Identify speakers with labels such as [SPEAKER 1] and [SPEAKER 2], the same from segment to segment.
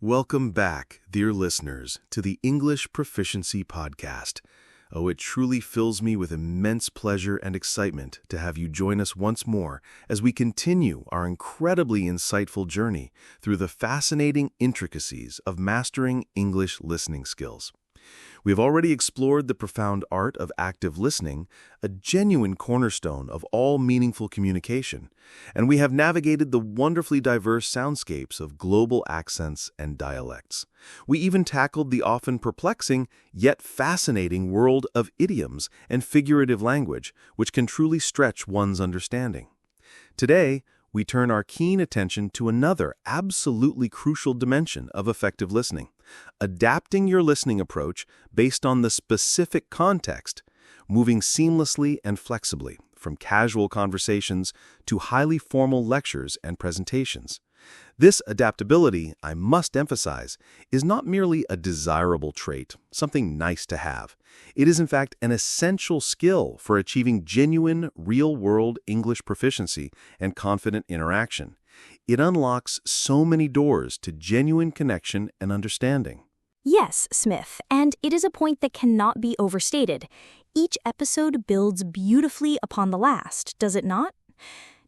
[SPEAKER 1] Welcome back, dear listeners, to the English Proficiency Podcast. Oh, it truly fills me with immense pleasure and excitement to have you join us once more as we continue our incredibly insightful journey through the fascinating intricacies of mastering English listening skills. We have already explored the profound art of active listening, a genuine cornerstone of all meaningful communication, and we have navigated the wonderfully diverse soundscapes of global accents and dialects. We even tackled the often perplexing yet fascinating world of idioms and figurative language, which can truly stretch one's understanding. Today, we turn our keen attention to another absolutely crucial dimension of effective listening: adapting your listening approach based on the specific context, moving seamlessly and flexibly from casual conversations to highly formal lectures and presentations. This adaptability, I must emphasize, is not merely a desirable trait, something nice to have. It is in fact an essential skill for achieving genuine, real-world English proficiency and confident interaction. It unlocks so many doors to genuine connection and understanding.
[SPEAKER 2] Yes, Smith, and it is a point that cannot be overstated. Each episode builds beautifully upon the last, does it not?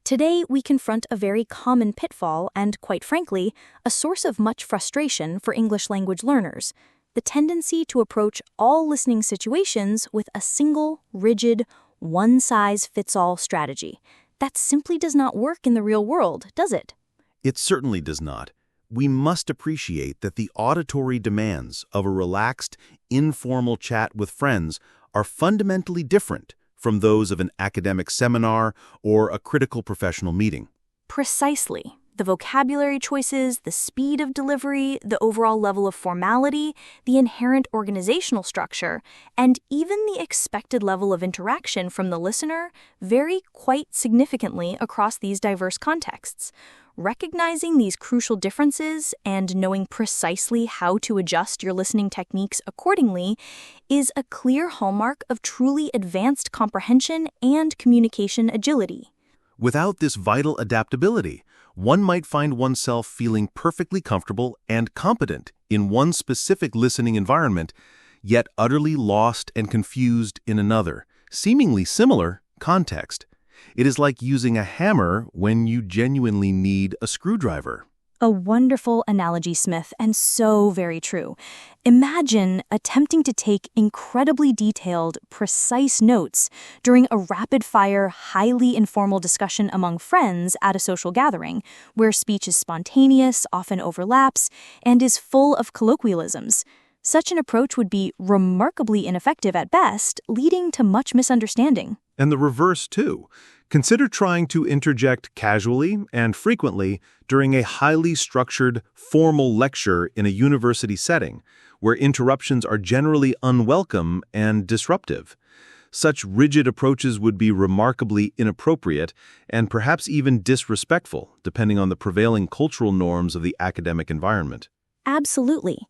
[SPEAKER 2] Today, we confront a very common pitfall and, quite frankly, a source of much frustration for English language learners: the tendency to approach all listening situations with a single, rigid, one-size-fits-all strategy. That simply does not work in the real world, does it?
[SPEAKER 1] It certainly does not. We must appreciate that the auditory demands of a relaxed, informal chat with friends are fundamentally different from those of an academic seminar or a critical professional meeting.
[SPEAKER 2] Precisely. The vocabulary choices, the speed of delivery, the overall level of formality, the inherent organizational structure, and even the expected level of interaction from the listener vary quite significantly across these diverse contexts. Recognizing these crucial differences and knowing precisely how to adjust your listening techniques accordingly is a clear hallmark of truly advanced comprehension and communication agility.
[SPEAKER 1] Without this vital adaptability, one might find oneself feeling perfectly comfortable and competent in one specific listening environment, yet utterly lost and confused in another, seemingly similar context. It is like using a hammer when you genuinely need a screwdriver.
[SPEAKER 2] A wonderful analogy, Smith, and so very true. Imagine attempting to take incredibly detailed, precise notes during a rapid-fire, highly informal discussion among friends at a social gathering, where speech is spontaneous, often overlaps, and is full of colloquialisms. Such an approach would be remarkably ineffective at best, leading to much misunderstanding.
[SPEAKER 1] And the reverse, too. Consider trying to interject casually and frequently during a highly structured, formal lecture in a university setting, where interruptions are generally unwelcome and disruptive. Such rigid approaches would be remarkably inappropriate and perhaps even disrespectful, depending on the prevailing cultural norms of the academic environment.
[SPEAKER 2] Absolutely.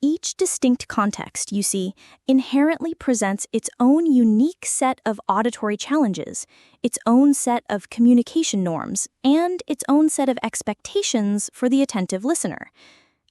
[SPEAKER 2] Each distinct context, you see, inherently presents its own unique set of auditory challenges, its own set of communication norms, and its own set of expectations for the attentive listener.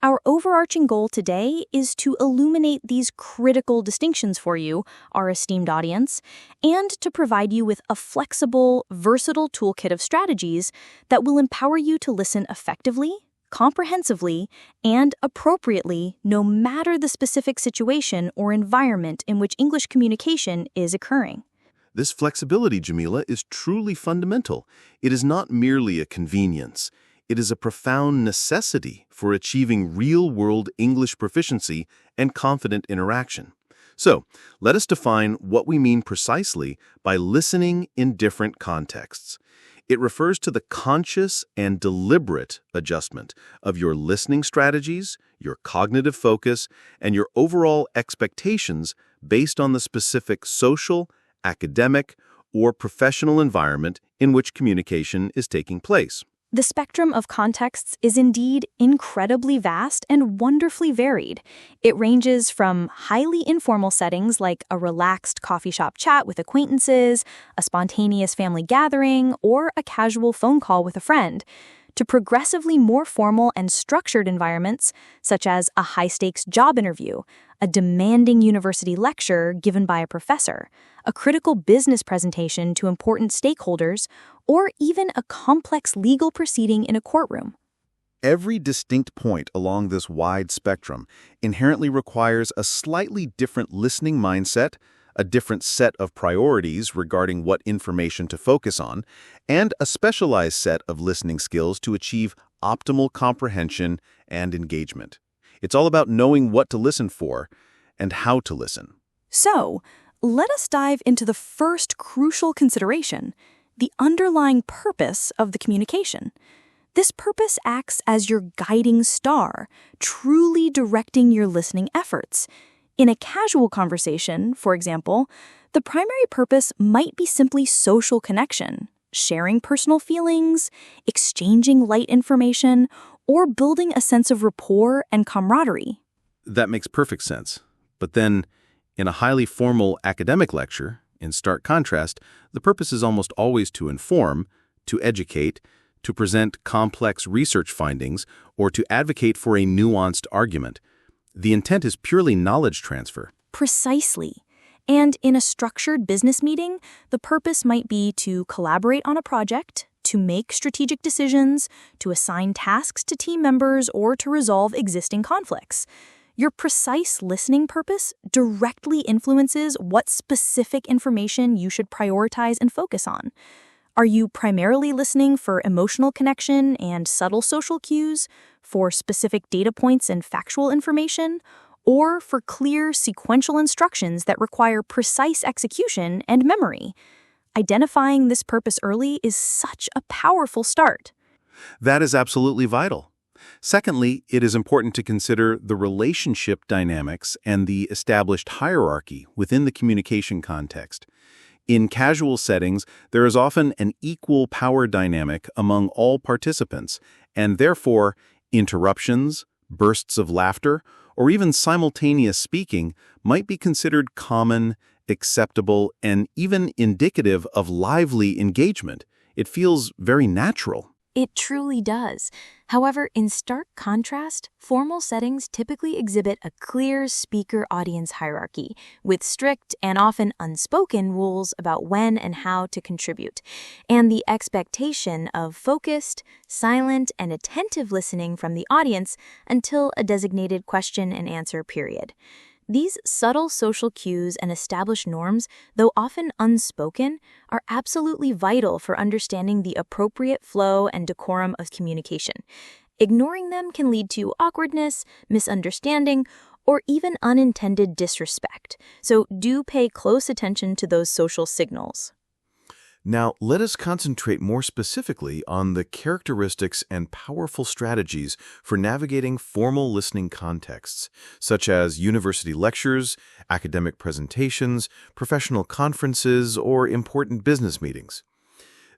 [SPEAKER 2] Our overarching goal today is to illuminate these critical distinctions for you, our esteemed audience, and to provide you with a flexible, versatile toolkit of strategies that will empower you to listen effectively, comprehensively, and appropriately, no matter the specific situation or environment in which English communication is occurring.
[SPEAKER 1] This flexibility, Jamila, is truly fundamental. It is not merely a convenience. It is a profound necessity for achieving real-world English proficiency and confident interaction. So, let us define what we mean precisely by listening in different contexts. It refers to the conscious and deliberate adjustment of your listening strategies, your cognitive focus, and your overall expectations based on the specific social, academic, or professional environment in which communication is taking place.
[SPEAKER 2] The spectrum of contexts is indeed incredibly vast and wonderfully varied. It ranges from highly informal settings like a relaxed coffee shop chat with acquaintances, a spontaneous family gathering, or a casual phone call with a friend, to progressively more formal and structured environments, such as a high-stakes job interview, a demanding university lecture given by a professor, a critical business presentation to important stakeholders, or even a complex legal proceeding in a courtroom.
[SPEAKER 1] Every distinct point along this wide spectrum inherently requires a slightly different listening mindset, a different set of priorities regarding what information to focus on, and a specialized set of listening skills to achieve optimal comprehension and engagement. It's all about knowing what to listen for and how to listen.
[SPEAKER 2] So, let us dive into the first crucial consideration, the underlying purpose of the communication. This purpose acts as your guiding star, truly directing your listening efforts. In a casual conversation, for example, the primary purpose might be simply social connection, sharing personal feelings, exchanging light information, or building a sense of rapport and camaraderie.
[SPEAKER 1] That makes perfect sense. But then, in a highly formal academic lecture, in stark contrast, the purpose is almost always to inform, to educate, to present complex research findings, or to advocate for a nuanced argument. The intent is purely knowledge transfer.
[SPEAKER 2] Precisely. And in a structured business meeting, the purpose might be to collaborate on a project, to make strategic decisions, to assign tasks to team members, or to resolve existing conflicts. Your precise listening purpose directly influences what specific information you should prioritize and focus on. Are you primarily listening for emotional connection and subtle social cues, for specific data points and factual information, or for clear sequential instructions that require precise execution and memory? Identifying this purpose early is such a powerful start.
[SPEAKER 1] That is absolutely vital. Secondly, it is important to consider the relationship dynamics and the established hierarchy within the communication context. In casual settings, there is often an equal power dynamic among all participants, and therefore, interruptions, bursts of laughter, or even simultaneous speaking might be considered common, acceptable, and even indicative of lively engagement. It feels very natural.
[SPEAKER 2] It truly does. However, in stark contrast, formal settings typically exhibit a clear speaker-audience hierarchy, with strict and often unspoken rules about when and how to contribute, and the expectation of focused, silent, and attentive listening from the audience until a designated question and answer period. These subtle social cues and established norms, though often unspoken, are absolutely vital for understanding the appropriate flow and decorum of communication. Ignoring them can lead to awkwardness, misunderstanding, or even unintended disrespect. So do pay close attention to those social signals.
[SPEAKER 1] Now, let us concentrate more specifically on the characteristics and powerful strategies for navigating formal listening contexts, such as university lectures, academic presentations, professional conferences, or important business meetings.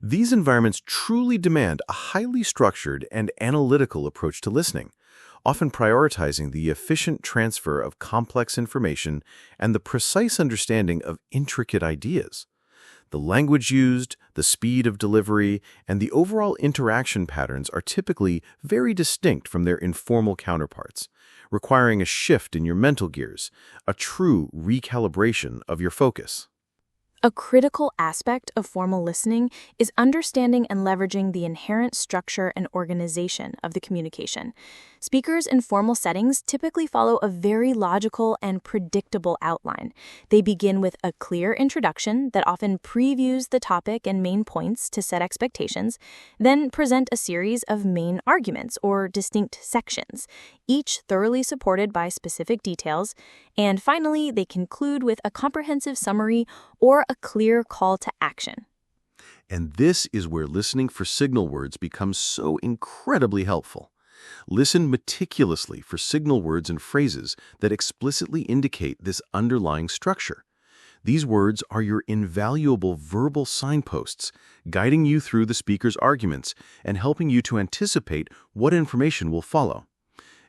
[SPEAKER 1] These environments truly demand a highly structured and analytical approach to listening, often prioritizing the efficient transfer of complex information and the precise understanding of intricate ideas. The language used, the speed of delivery, and the overall interaction patterns are typically very distinct from their informal counterparts, requiring a shift in your mental gears, a true recalibration of your focus.
[SPEAKER 2] A critical aspect of formal listening is understanding and leveraging the inherent structure and organization of the communication. Speakers in formal settings typically follow a very logical and predictable outline. They begin with a clear introduction that often previews the topic and main points to set expectations, then present a series of main arguments or distinct sections, each thoroughly supported by specific details, and finally they conclude with a comprehensive summary or a clear call to action.
[SPEAKER 1] And this is where listening for signal words becomes so incredibly helpful. Listen meticulously for signal words and phrases that explicitly indicate this underlying structure. These words are your invaluable verbal signposts, guiding you through the speaker's arguments and helping you to anticipate what information will follow.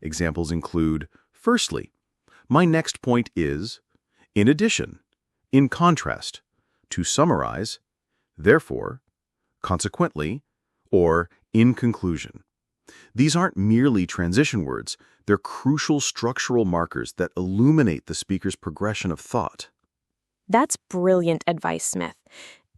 [SPEAKER 1] Examples include, firstly, my next point is, in addition, in contrast, to summarize, therefore, consequently, or In conclusion, these aren't merely transition words, they're crucial structural markers that illuminate the speaker's progression of thought.
[SPEAKER 3] That's brilliant advice, Smith.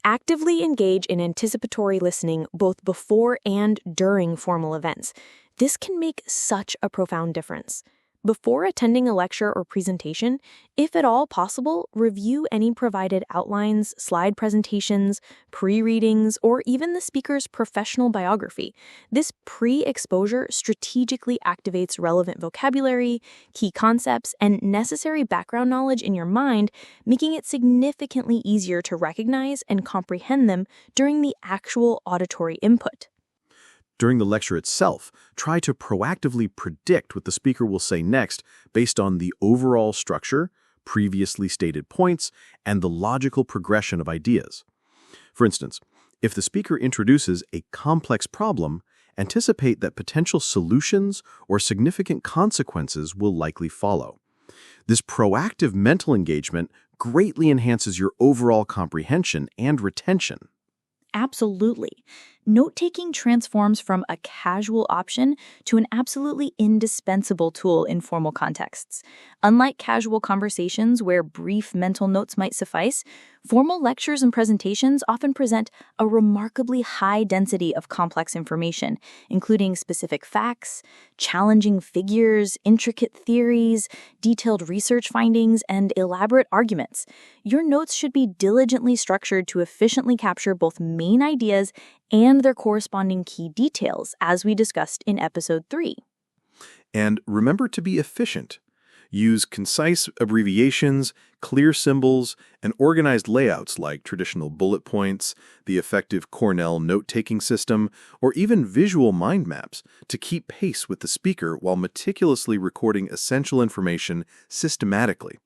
[SPEAKER 3] Actively engage in anticipatory listening both before and during formal events. This can make such a profound difference. Before attending a lecture or presentation, if at all possible, review any provided outlines, slide presentations, pre-readings, or even the speaker's professional biography. This pre-exposure strategically activates relevant vocabulary, key concepts, and necessary background knowledge in your mind, making it significantly easier to recognize and comprehend them during the actual auditory input.
[SPEAKER 1] During the lecture itself, try to proactively predict what the speaker will say next based on the overall structure, previously stated points, and the logical progression of ideas. For instance, if the speaker introduces a complex problem, anticipate that potential solutions or significant consequences will likely follow. This proactive mental engagement greatly enhances your overall comprehension and retention.
[SPEAKER 2] Absolutely. Note-taking transforms from a casual option to an absolutely indispensable tool in formal contexts. Unlike casual conversations where brief mental notes might suffice, formal lectures and presentations often present a remarkably high density of complex information, including specific facts, challenging figures, intricate theories, detailed research findings, and elaborate arguments. Your notes should be diligently structured to efficiently capture both main ideas and their corresponding key details, as we discussed in Episode 3.
[SPEAKER 1] And remember to be efficient. Use concise abbreviations, clear symbols, and organized layouts like traditional bullet points, the effective Cornell note-taking system, or even visual mind maps to keep pace with the speaker while meticulously recording essential information systematically.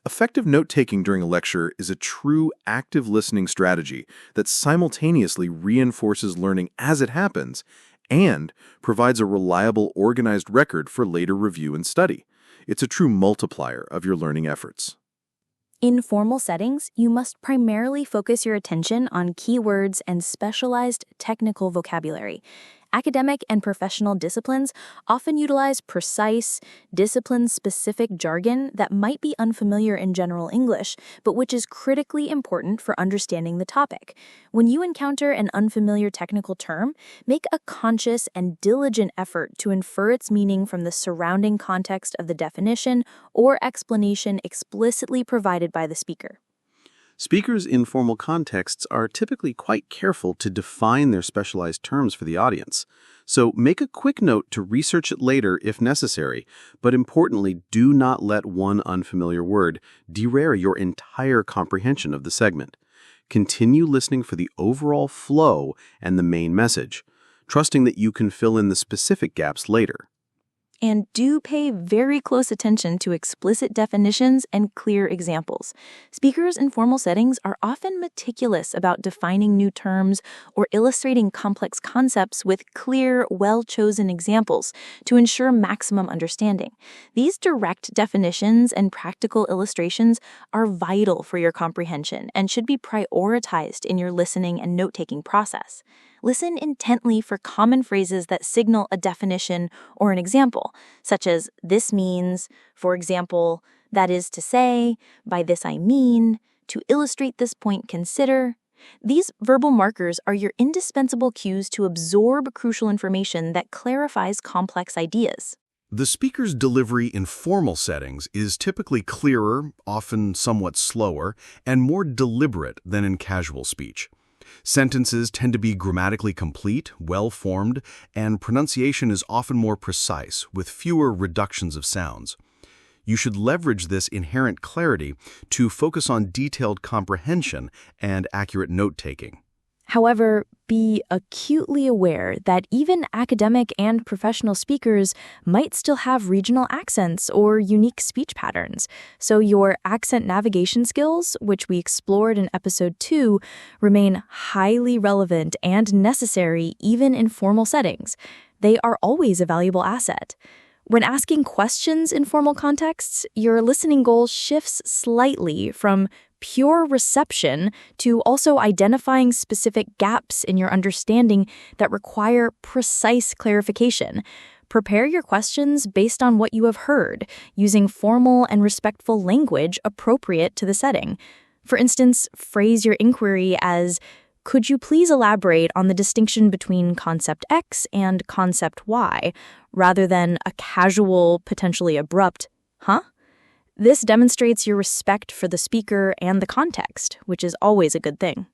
[SPEAKER 1] Effective note-taking during a lecture is a true active listening strategy that simultaneously reinforces learning as it happens and provides a reliable, organized record for later review and study. It's a true multiplier of your learning efforts.
[SPEAKER 2] In formal settings, you must primarily focus your attention on keywords and specialized technical vocabulary. Academic and professional disciplines often utilize precise, discipline-specific jargon that might be unfamiliar in general English, but which is critically important for understanding the topic. When you encounter an unfamiliar technical term, make a conscious and diligent effort to infer its meaning from the surrounding context of the definition or explanation explicitly provided by the speaker.
[SPEAKER 4] Speakers in formal contexts are typically quite careful to define their specialized terms for the audience. So make a quick note to research it later if necessary, but importantly, do not let one unfamiliar word derail your entire comprehension of the segment. Continue listening for the overall flow and the main message, trusting that you can fill in the specific gaps later.
[SPEAKER 2] And do pay very close attention to explicit definitions and clear examples. Speakers in formal settings are often meticulous about defining new terms or illustrating complex concepts with clear, well-chosen examples to ensure maximum understanding. These direct definitions and practical illustrations are vital for your comprehension and should be prioritized in your listening and note-taking process. Listen intently for common phrases that signal a definition or an example, such as this means, for example, that is to say, by this I mean, to illustrate this point consider. These verbal markers are your indispensable cues to absorb crucial information that clarifies complex ideas.
[SPEAKER 1] The speaker's delivery in formal settings is typically clearer, often somewhat slower, and more deliberate than in casual speech. Sentences tend to be grammatically complete, well-formed, and pronunciation is often more precise, with fewer reductions of sounds. You should leverage this inherent clarity to focus on detailed comprehension and accurate note-taking.
[SPEAKER 2] However, be acutely aware that even academic and professional speakers might still have regional accents or unique speech patterns. So your accent navigation skills, which we explored in Episode 2, remain highly relevant and necessary even in formal settings. They are always a valuable asset. When asking questions in formal contexts, your listening goal shifts slightly from pure reception to also identifying specific gaps in your understanding that require precise clarification. Prepare your questions based on what you have heard, using formal and respectful language appropriate to the setting. For instance, phrase your inquiry as, "Could you please elaborate on the distinction between concept X and concept Y?" rather than a casual, potentially abrupt, "Huh?" This demonstrates your respect for the speaker and the context, which is always a good thing.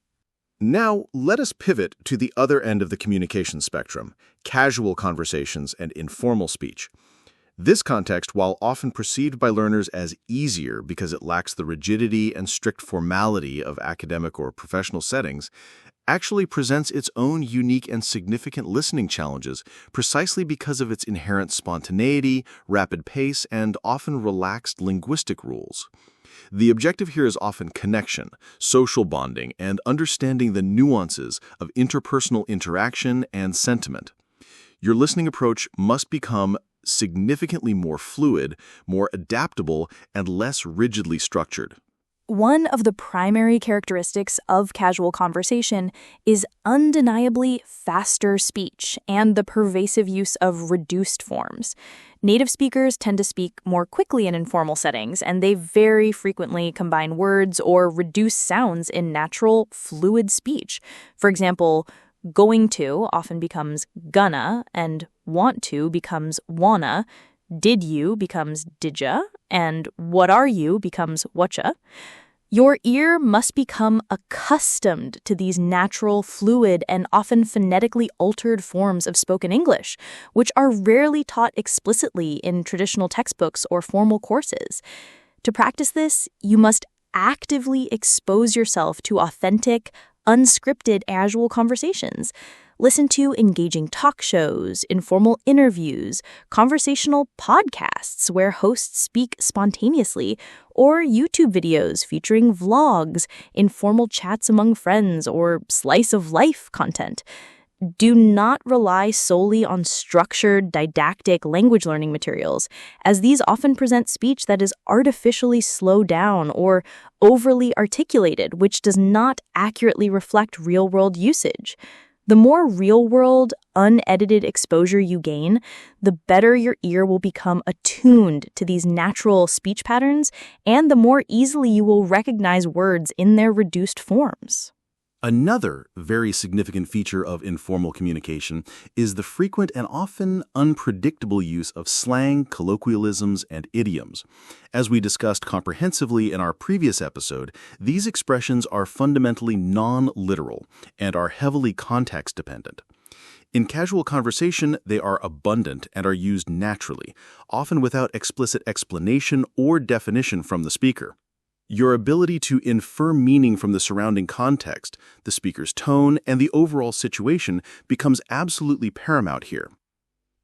[SPEAKER 1] Now, let us pivot to the other end of the communication spectrum, casual conversations and informal speech. This context, while often perceived by learners as easier because it lacks the rigidity and strict formality of academic or professional settings, actually presents its own unique and significant listening challenges precisely because of its inherent spontaneity, rapid pace, and often relaxed linguistic rules. The objective here is often connection, social bonding, and understanding the nuances of interpersonal interaction and sentiment. Your listening approach must become significantly more fluid, more adaptable, and less rigidly structured.
[SPEAKER 2] One of the primary characteristics of casual conversation is undeniably faster speech and the pervasive use of reduced forms. Native speakers tend to speak more quickly in informal settings, and they very frequently combine words or reduce sounds in natural, fluid speech. For example, going to often becomes gonna, and want to becomes wanna. Did you becomes didja, and what are you becomes whatcha. Your ear must become accustomed to these natural, fluid, and often phonetically altered forms of spoken English, which are rarely taught explicitly in traditional textbooks or formal courses. To practice this, you must actively expose yourself to authentic, unscripted casual conversations. Listen to engaging talk shows, informal interviews, conversational podcasts where hosts speak spontaneously, or YouTube videos featuring vlogs, informal chats among friends, or slice-of-life content. Do not rely solely on structured, didactic language learning materials, as these often present speech that is artificially slowed down or overly articulated, which does not accurately reflect real-world usage. The more real-world, unedited exposure you gain, the better your ear will become attuned to these natural speech patterns, and the more easily you will recognize words in their reduced forms.
[SPEAKER 1] Another very significant feature of informal communication is the frequent and often unpredictable use of slang, colloquialisms, and idioms. As we discussed comprehensively in our previous episode, these expressions are fundamentally non-literal and are heavily context-dependent. In casual conversation, they are abundant and are used naturally, often without explicit explanation or definition from the speaker. Your ability to infer meaning from the surrounding context, the speaker's tone, and the overall situation becomes absolutely paramount here.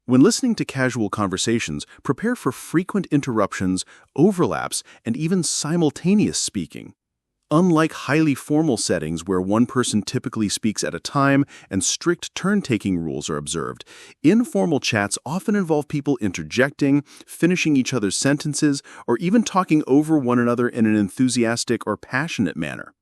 [SPEAKER 1] When listening to casual conversations, prepare for frequent interruptions, overlaps, and even simultaneous speaking. Unlike highly formal settings where one person typically speaks at a time and strict turn-taking rules are observed, informal chats often involve people interjecting, finishing each other's sentences, or even talking over one another in an enthusiastic or passionate manner.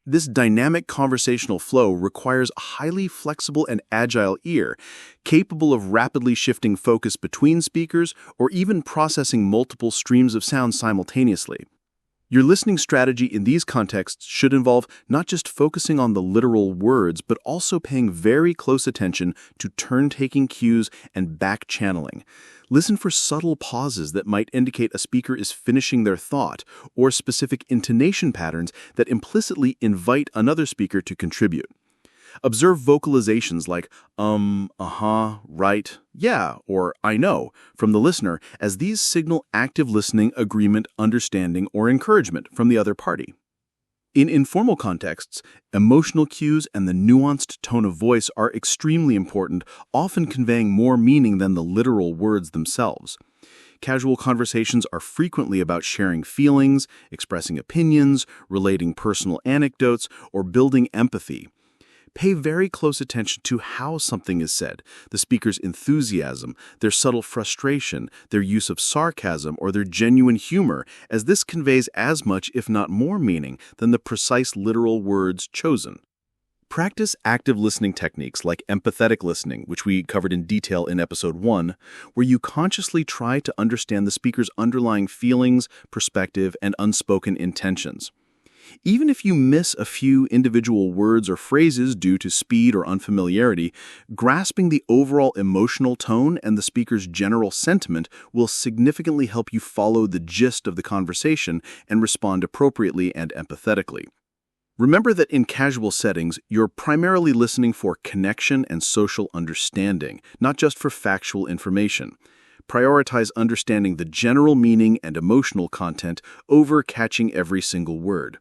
[SPEAKER 1] This dynamic conversational flow requires a highly flexible and agile ear, capable of rapidly shifting focus between speakers or even processing multiple streams of sound simultaneously. Your listening strategy in these contexts should involve not just focusing on the literal words, but also paying very close attention to turn-taking cues and back-channeling. Listen for subtle pauses that might indicate a speaker is finishing their thought, or specific intonation patterns that implicitly invite another speaker to contribute. Observe vocalizations like right, yeah, or I know from the listener, as these signal active listening, agreement, understanding, or encouragement from the other party. In informal contexts, emotional cues and the nuanced tone of voice are extremely important, often conveying more meaning than the literal words themselves. Casual conversations are frequently about sharing feelings, expressing opinions, relating personal anecdotes, or building empathy.
[SPEAKER 4] Pay very close attention to how something is said, the speaker's enthusiasm, their subtle frustration, their use of sarcasm, or their genuine humor, as this conveys as much, if not more, meaning than the precise literal words chosen. Practice active listening techniques like empathetic listening, which we covered in detail in Episode 1, where you consciously try to understand the speaker's underlying feelings, perspective, and unspoken intentions. Even if you miss a few individual words or phrases due to speed or unfamiliarity, grasping the overall emotional tone and the speaker's general sentiment will significantly help you follow the gist of the conversation and respond appropriately and empathetically. Remember that in casual settings, you're primarily listening for connection and social understanding, not just for factual information. Prioritize understanding the general meaning and emotional content over catching every single word.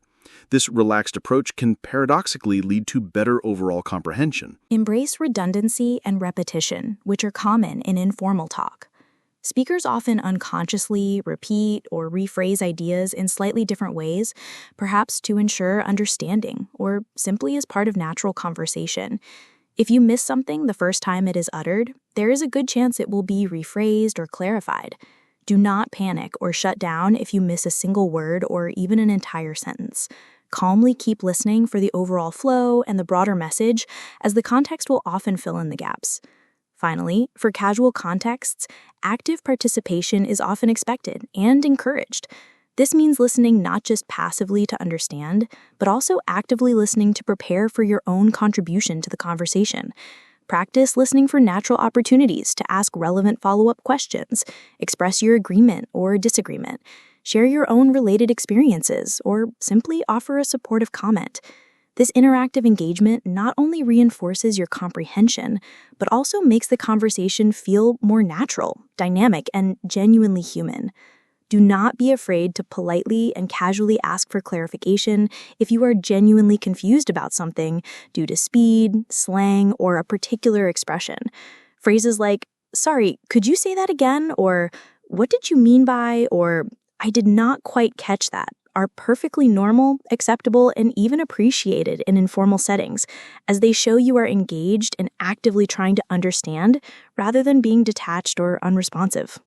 [SPEAKER 4] This relaxed approach can paradoxically lead to better overall comprehension.
[SPEAKER 2] Embrace redundancy and repetition, which are common in informal talk. Speakers often unconsciously repeat or rephrase ideas in slightly different ways, perhaps to ensure understanding or simply as part of natural conversation. If you miss something the first time it is uttered, there is a good chance it will be rephrased or clarified. Do not panic or shut down if you miss a single word or even an entire sentence. Calmly keep listening for the overall flow and the broader message, as the context will often fill in the gaps. Finally, for casual contexts, active participation is often expected and encouraged. This means listening not just passively to understand, but also actively listening to prepare for your own contribution to the conversation. Practice listening for natural opportunities to ask relevant follow-up questions, express your agreement or disagreement, share your own related experiences, or simply offer a supportive comment. This interactive engagement not only reinforces your comprehension, but also makes the conversation feel more natural, dynamic, and genuinely human. Do not be afraid to politely and casually ask for clarification if you are genuinely confused about something due to speed, slang, or a particular expression. Phrases like, "Sorry, could you say that again?" or "What did you mean by?" or "I did not quite catch that," are perfectly normal, acceptable, and even appreciated in informal settings, as they show you are engaged and actively trying to understand rather than being detached or unresponsive.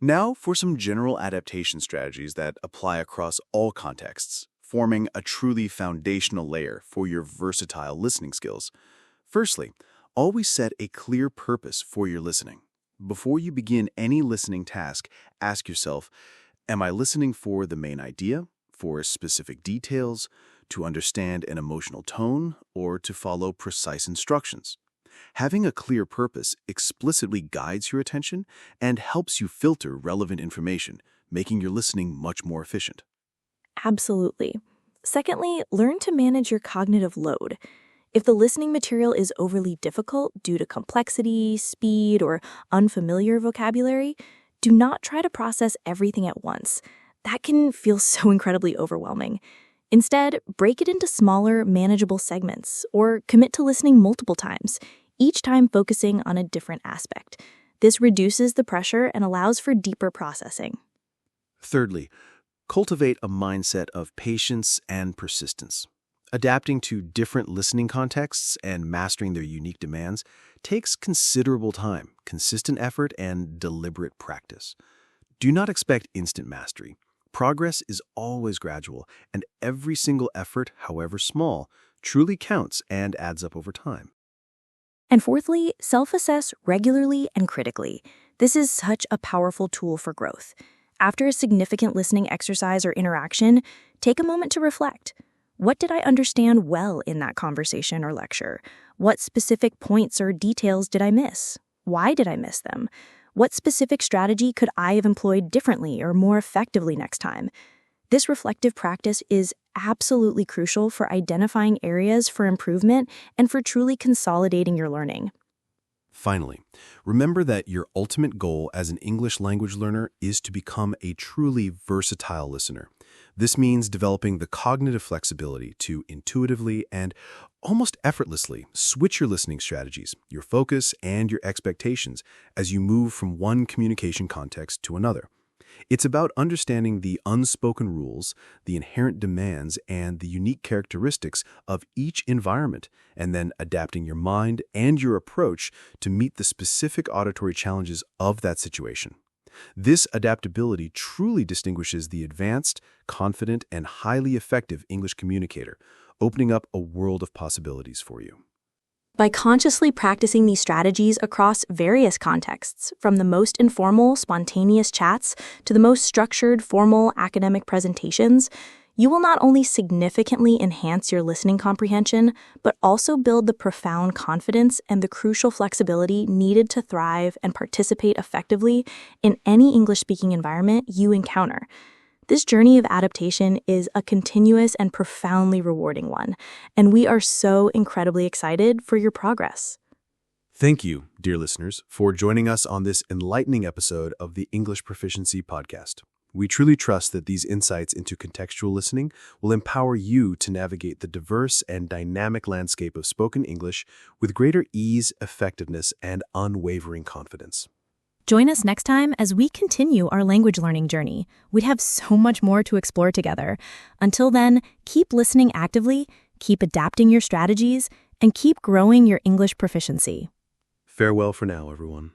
[SPEAKER 4] Now for some general adaptation strategies that apply across all contexts, forming a truly foundational layer for your versatile listening skills. Firstly, always set a clear purpose for your listening. Before you begin any listening task, ask yourself, am I listening for the main idea, for specific details, to understand an emotional tone, or to follow precise instructions? Having a clear purpose explicitly guides your attention and helps you filter relevant information, making your listening much more efficient.
[SPEAKER 2] Absolutely. Secondly, learn to manage your cognitive load. If the listening material is overly difficult due to complexity, speed, or unfamiliar vocabulary, do not try to process everything at once. That can feel so incredibly overwhelming. Instead, break it into smaller, manageable segments, or commit to listening multiple times, each time focusing on a different aspect. This reduces the pressure and allows for deeper processing.
[SPEAKER 4] Thirdly, cultivate a mindset of patience and persistence. Adapting to different listening contexts and mastering their unique demands takes considerable time, consistent effort, and deliberate practice. Do not expect instant mastery. Progress is always gradual, and every single effort, however small, truly counts and adds up over time.
[SPEAKER 2] And fourthly, self-assess regularly and critically. This is such a powerful tool for growth. After a significant listening exercise or interaction, take a moment to reflect. What did I understand well in that conversation or lecture? What specific points or details did I miss? Why did I miss them? What specific strategy could I have employed differently or more effectively next time? This reflective practice is absolutely crucial for identifying areas for improvement and for truly consolidating your learning.
[SPEAKER 1] Finally, remember that your ultimate goal as an English language learner is to become a truly versatile listener. This means developing the cognitive flexibility to intuitively and almost effortlessly switch your listening strategies, your focus, and your expectations as you move from one communication context to another. It's about understanding the unspoken rules, the inherent demands, and the unique characteristics of each environment, and then adapting your mind and your approach to meet the specific auditory challenges of that situation. This adaptability truly distinguishes the advanced, confident, and highly effective English communicator, opening up a world of possibilities for you.
[SPEAKER 2] By consciously practicing these strategies across various contexts, from the most informal, spontaneous chats to the most structured, formal academic presentations, you will not only significantly enhance your listening comprehension, but also build the profound confidence and the crucial flexibility needed to thrive and participate effectively in any English-speaking environment you encounter. This journey of adaptation is a continuous and profoundly rewarding one, and we are so incredibly excited for your progress.
[SPEAKER 1] Thank you, dear listeners, for joining us on this enlightening episode of the English Proficiency Podcast. We truly trust that these insights into contextual listening will empower you to navigate the diverse and dynamic landscape of spoken English with greater ease, effectiveness, and unwavering confidence.
[SPEAKER 2] Join us next time as we continue our language learning journey. We have so much more to explore together. Until then, keep listening actively, keep adapting your strategies, and keep growing your English proficiency.
[SPEAKER 1] Farewell for now, everyone.